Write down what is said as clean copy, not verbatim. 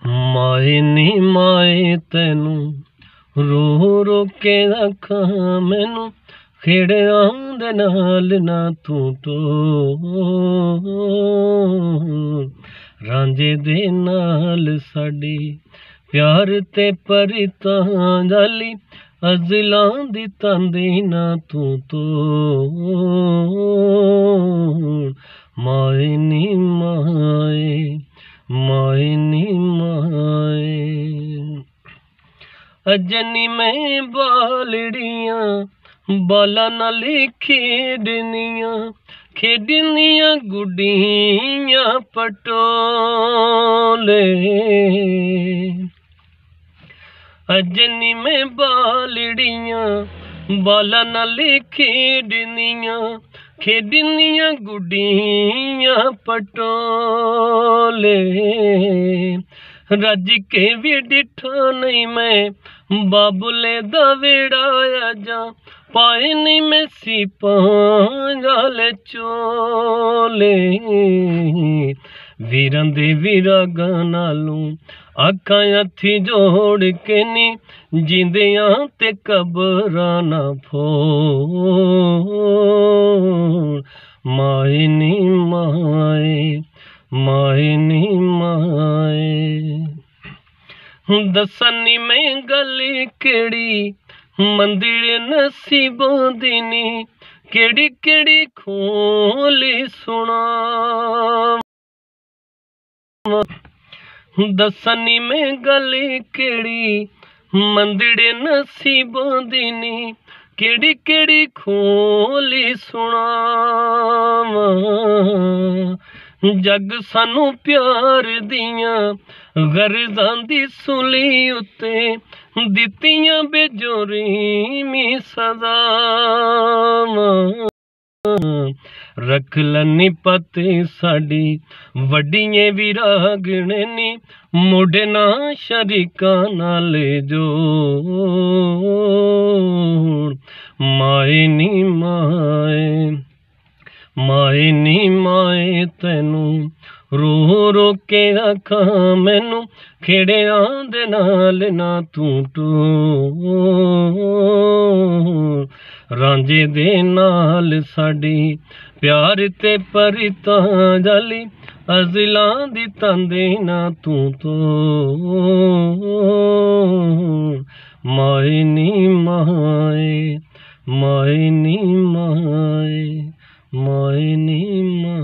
माए नी माए तेनू रो रो के आखां मैनू खेड़ियां दे नाल ना तू रांझे दे नाल साडी प्यार ते परितां जाली अज़लां दी तांदी ना तू माए नी माए माए नी माए अजनी में बालड़ियां बाला नाल खेडनियां खेडनियां गुड्डियां पटोले अजनी में बालड़ियां बाला नाल खेडनियां खेडनियां गुड्डियां पटोले रज के भी डिठा नहीं मैं बाबुले दा वेड़ाया जा पाए नहीं मैं सिपांजाले चोले वीरां दे विरागां नालों आखां हथी जोड़ के नी जिंदियां ते कबरां ना फोड़ माए नी माए माए नी माए दसनी में गली केड़ी मंदिर नसीबों दी नी केड़ी केड़ी खोली सुना दसनी में गली केड़ी मंदिर नसीबों दी नी केड़ी केड़ी खोली सुना जग सानू प्यार दियां गरजां दी सुली उत्ते दित्तियां बेजोरीमी सज़ावां रख लनी पत साडी वड्डिये विरागणे नी मुढ़े ना शरीकां नाल जोड़ माए नी माए माए नी माए तेनू रो रो के आखां मैनू खेड़ियां दे नाल ना तू रांझे दे नाल साडी प्यार ते परितां जाली अज़लां दी तांदे ना तू माए नी माए माए नी माए माए नी माए।